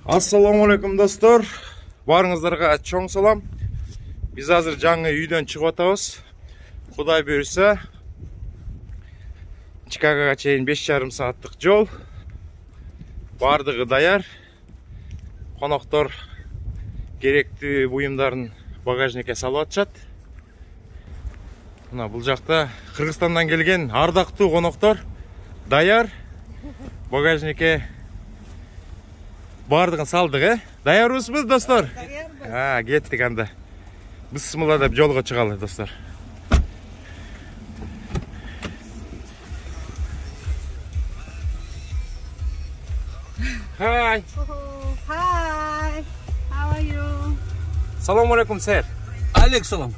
Assalamu alaikum достор. Барыңыздарга чоң салам. Биз азыр жаңы үйдөн чыгып атабыз. Кудай буйрса, Чикагога чейин 5,5 сааттык жол. Бардыгы даяр. Коноктор керектүү буюмдарын багажникке салып атышат. Мына бул жакта Кыргызстандан келген ардактуу коноктор даяр. Багажникке бардығын салдық, Даярбызбы, достор? Даярбыз. Кеттік анда. Бисмилла деп жолға чыгалы, достор. Hi. Hi. How are you? Салам алейкум, сэр. Алейкум салам.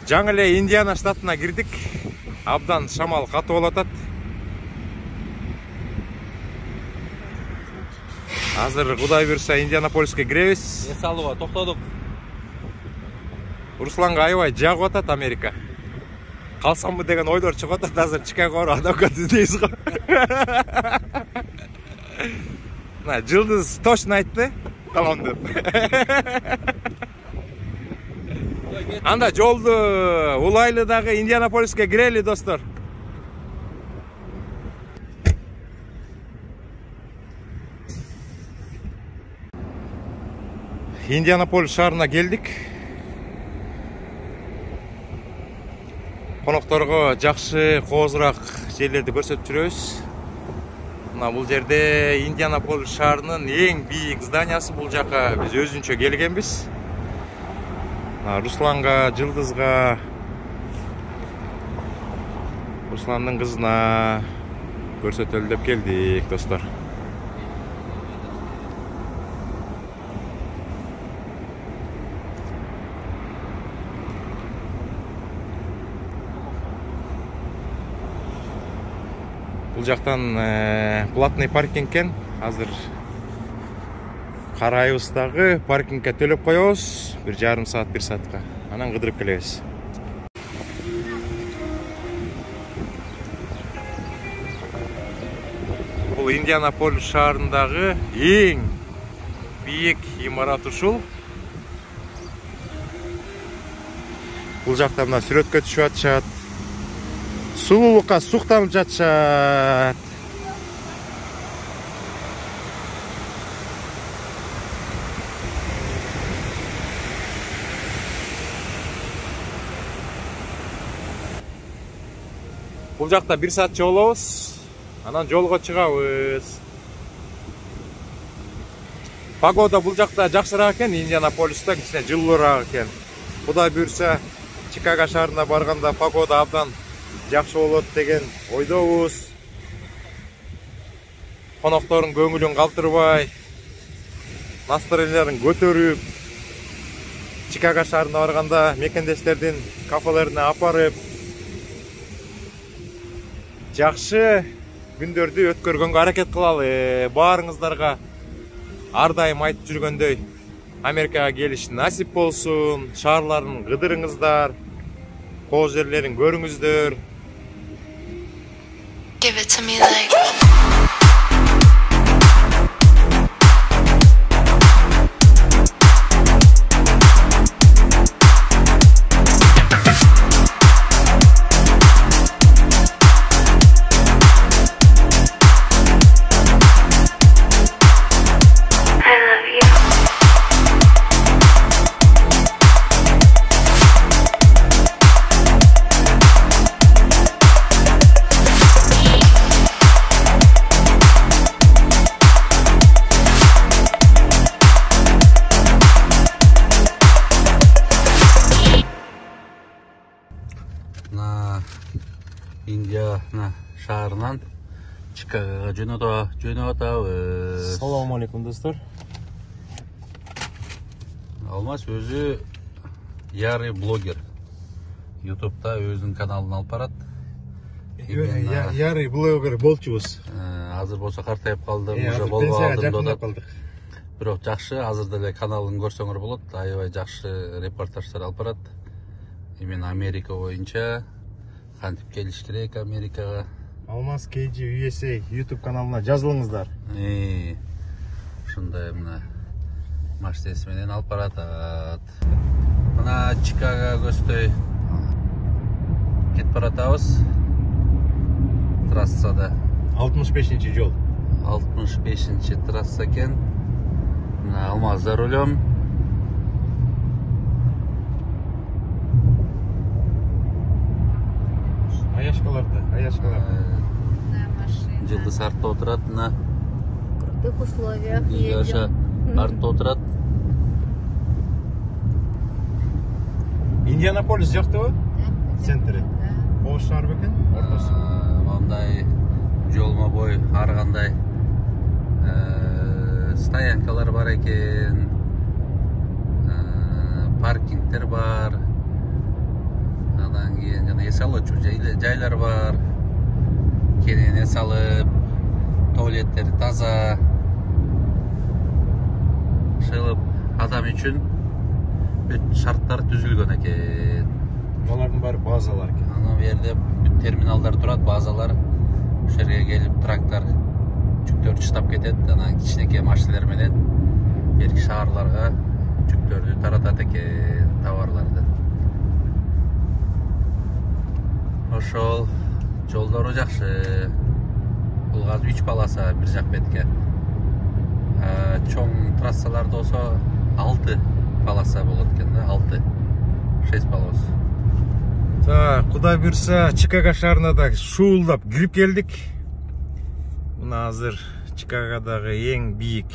Жаңы эле Индиана штатына кирдик. Абдан шамал катуу болот. Азыр Кудай буйрса Индианаполиске киребиз. Салыга токтодук. Русланга аябай жагып атат Америка. Калсамбы деген ойлор чыгып атат. Азыр Чикагого адвокат издейбиз го. Мына Жылдыз точно айтты. Калам деп. Анда жолду улайлы дагы Индианаполиске кирели, достор. Индианаполис шаарына келдик. Конокторго жакшы, коозураак жерлерди көрсөтүп жүрөбүз. Мына бул жерде Индианаполис шаарынын эң бийик зданиясы. Бул жака биз өзүнчө келгенбиз. Русланга, Жылдызга, Русландын кызына көрсөтөлү деп келдик, достор. Бул жактан платный паркинг экен. Азыр карайбыз дагы паркингке төлөп коебуз. 1,5 саат, 1 саатка. Анан кыдырып келебиз. Бул Индианаполис шаарындагы эң бийик имарат ушул. Бул жакта мына сүрөткө түшүп атышат. Сулуулукка суктанып жатышат. Бул жакта 1 саат жолобуз. Анан жолго чыгабыз. Погода бул жакта жакшыраак экен, Индианаполисте кичине жылуураак экен. Кудай буйрса, Чикаго шаарына барганда погода абдан жакшы болот деген ойдобуз. Коноктордун көңүлүн калтырбай, настроенияларын көтөрүп, Чикаго шаарына барганда мекендештердин кафелерине апарып, жакшы күндөрдү өткөргөнгө аракет кылалы. Баарыңыздарга ар дайым айтып жүргөндөй, Америкага келиш насип болсун, шаарларын кыдырыңыздар, кооз жерлерин көрүңүздөр. Give it to me like Индиана шаарынан Чикагога жөнөп атабыз. Салам алейкум, достор. Алмаз өзү ярый блогер. YouTube'да өзүнүн каналын алып барат. Ярый блогер болчубуз. Азыр болсо картайып калдым, уже болбой калдым деп атат. Бирок жакшы, азыр деле каналын көрсөңөр болот. Аябай жакшы репортаждар алып барат. Именно Америка боюнча кантип келиш керек Америкага. Алмаз KG USA YouTube каналына жазылыңыздар. ушундай мына машинеси менен алып баратат. Мына Чикаго көздөй кетип баратабыз. Трассада 65-ci жол. 65-ci трасса экен. Мына Алмаз за рулем. Аяшкалар. Жылдыз артта отурат, мына В крутых условиях Яша артта отурат. Индианаполис жактыбы? Центри. Ош шаар бекен, ортосу. Мындай жолма бой ар кандай стоянкалар бар экен. Паркингтер бар. Андан кийин жана эс алуучу жайлар бар. Кенен эс алып, туалеттер таза. Ошолуп адам үчүн бүт шарттар түзүлгөн экен. Алардын баары базалар экен. Анан жерде бүт терминалдар турат, базалар. Ошол жерге келип трактор жүктөрдү таштап кетет. Анан кичинекей машиналар менен берки шаарларга жүктөрдү таратат экен, товарларды. Ошол жолдору жакшы. Бул азыр 3 полоса бир жак бетке. Чоң трассаларда болсо 6 полоса болот экен да, 6-6 полос. Кудай буйрса, Чикаго шаарына да шуулдап кирип келдик. Мына азыр Чикагодагы эң бийик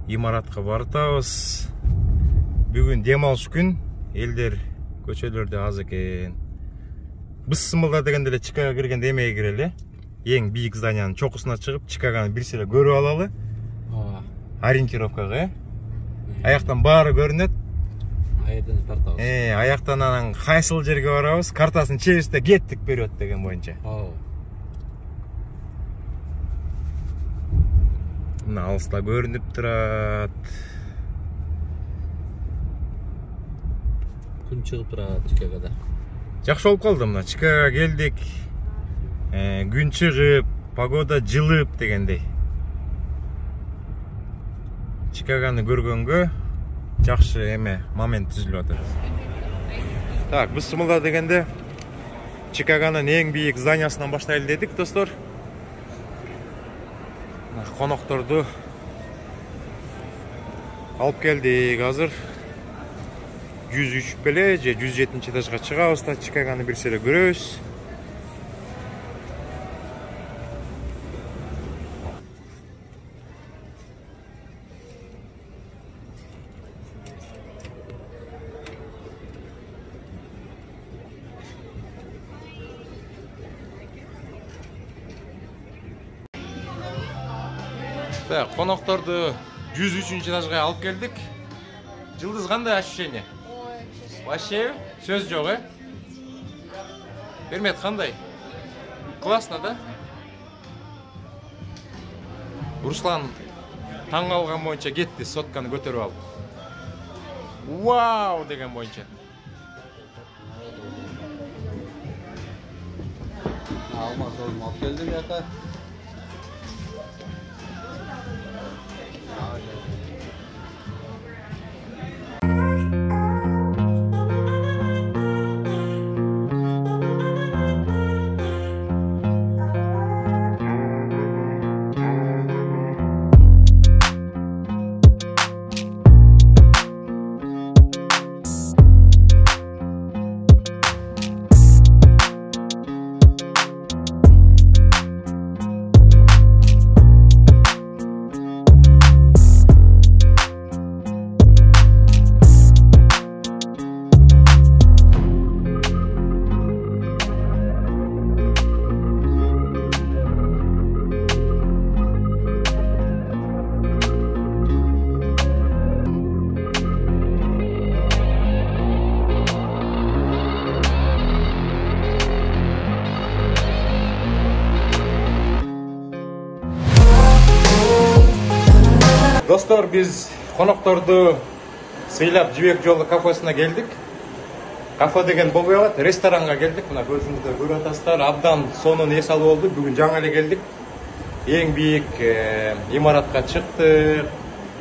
имаратка баратабыз. Бүгүн дем алыш күн, элдер көчөлөрдө аз экен. Біз сымылда дегенде эле Чикаго киргенде эмеге кирели. Эң бийик зданиянын чокусуна чыгып, Чикагоны бир силе көрүп алалы. Ориентировкага. Аяктан баары көрүнөт. Аядын тартабыз. Аяктан анан кайсыл жерге барабыз, картасын чебизде кеттик вперед деген боюнча. Мына алыста көрүнүп турат. Күн чыгып турат Чикагода. Жакшы болуп калды мына Чикаго келдик. Күн чыгып, погода жылып дегендей. Чикагоны көргөнгө жакшы эме момент түзүлүп атат. Так, биз сымылда дегенде Чикагонун эң бийик зданиясынан баштайлы дедик, достор. Конокторду алып келдик. Азыр 103 беле же 107 этажга чыгабыз да Чикагоны бир силе көрөбүз. Конокторду 103 этажга алып келдик. Жылдыз кандай ощущение? Вообще сөз жок, Бермет кандай? Классно, да? Руслан таң калган боюнча кетти, сотканы көтөрүп алып. Вау деген боюнча. Алмаз алып келдим жака. Достор, biz конокторду сыйлап Жибек жолу кафесине келдик. Кафе деген болбой калат, ресторанга келдик. Мына көзүңүздө көрүп атасыздар. Абдан сонун эс алып болду. Бүгүн жаңы эле келдик. Эң бийик имаратка чыктык.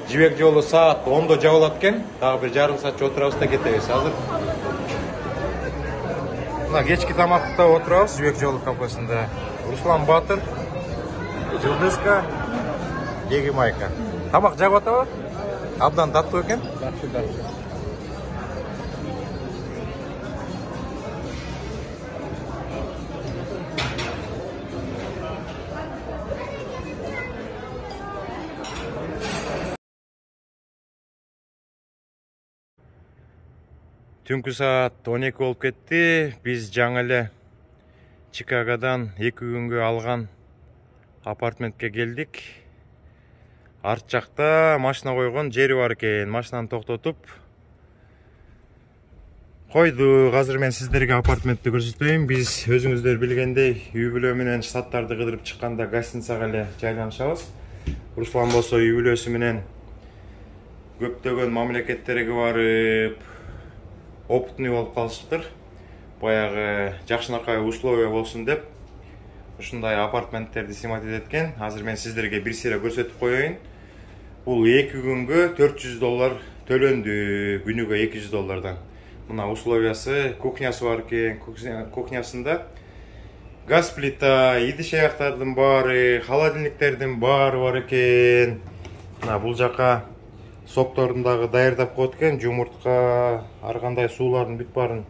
жибек жолу саат 10-да жабылат экен. Дагы бир жарым саатча отурабыз да кетебиз азыр. Мына кечки тамакта отурабыз жибек жолу кафесинде. Руслан Батыр, Жылдызка, Егемайка. Тамак жагып атабы? Абдан таттуу экен. Түнкү саат 12 болуп кетти. Биз жаңы эле Чикагодан 2 күнгө алган апартментке келдик. Арт жакта машина койгон жери бар экен. Машинаны токтотуп койдук. Азыр мен сиздерге апартментти көрсөтпөйм. Биз өзүңүздөр билгендей, үй бүлө менен штаттарды кыдырып чыкканда гостиницага эле жайланышабыз. Руслан болсо үй бүлөсү менен көптөгөн мамлекеттерге барып опытный болуп калышыптыр. Баягы жакшынакай условия болсун деп ушундай апартменттерди снимать экен. Азыр мен сиздерге бир сыйра көрсөтүп коеюн. Бул 2 күнгө $400 төлөндү, күнүгө $200. Мына условиясы, кухнясы бар экен. Кухнясында газ плита, идиш аяктардын баары, холодильниктердин баары бар экен. Мына бул жака сокторун дагы даярдап коет экен, жумуртка, ар кандай суулардын бүт баарын.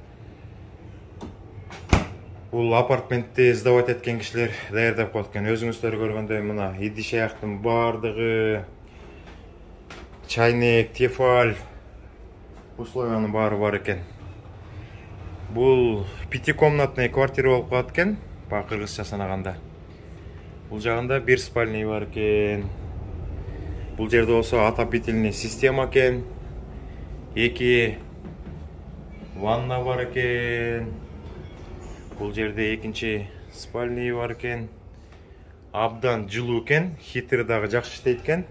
Бул апартментти сдавать эткен кишилер даярдап коет экен. Өзүңүздөр көргөндөй мына идиш аяктын баардыгы, чайник, тефаль, условиянын баары бар экен. Бул 5-комнатный квартира болуп калат экен, кыргызча санаганда. Бул жагында 1 спальный бар экен. Бул жерде болсо отопительный система экен. 2 ванна бар экен. Бул жерде экинчи спальный бар экен. Абдан жылуу экен, хитер дагы жакшы иштейт экен.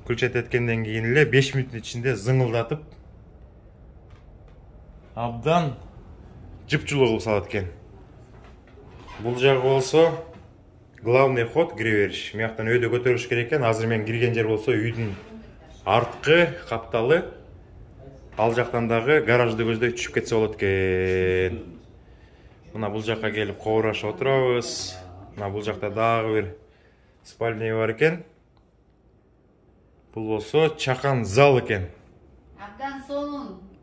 Күлчөт эткенден кийин эле 5 мүнөттүн ичинде зыңылдатып абдан жыпчылуу кылып салат экен. Бул жагы болсо главный ход кире бериш. Мияктан өйдө көтөрүш керек экен. Азыр мен кирген жер болсо үйдүн арткы капталы. Ал жактан дагы гаражды көздөй түшүп кетсе болот экен. Мына бул жакка келип кобураша отурабыз. Мына бул жакта дагы бир спальня бар экен. Бул болсо чакан зал экен.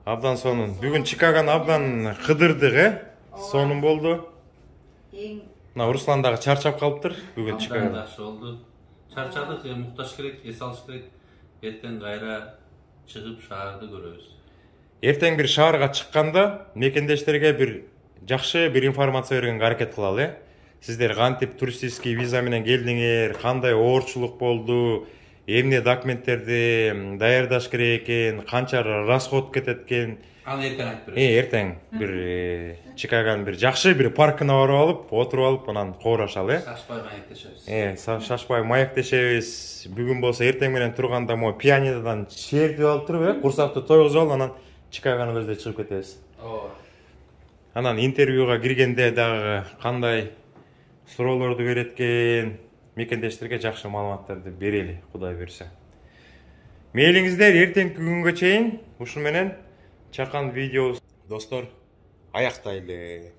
Абдан сонун. Бүгүн Чикагону абдан кыдырдык, сонун болду. Мына Руслан дагы чарчап калыптыр бүгүн Чикагода. Жакшы болду. Чарчадык, мукташ керек, эс алыш керек. Эртең кайра чыгып шаарды көрөбүз. Эртең бир шаарга чыкканда мекендештерге бир жакшы бир информация бергенге аракет кылалы. Сиздер кантип туристический виза менен келдиңер, кандай оорчулук болду, эмне документтерди даярдаш керек экен, канча расход кетет экен. Аны эртең айтып беребиз. Эртең бир Чикагонун бир жакшы бир паркына барып алып, отуруп алып, анан кобурашалы. Шашпай маектешебиз. Шашпай маектешебиз. Бүгүн болсо эртең менен турганда мо пианинодан чертип алып туруп, курсакты тойгузуп алып, анан Чикагону көздөй чыгып кетебиз. Анан интервьюга киргенде дагы кандай суроолорду берет экен, мекендештерге жакшы маалыматтарды берели, Кудай буйрса. Мейлиңиздер эртеңки күнгө чейин ушу менен чакан видео достор аяктайлы.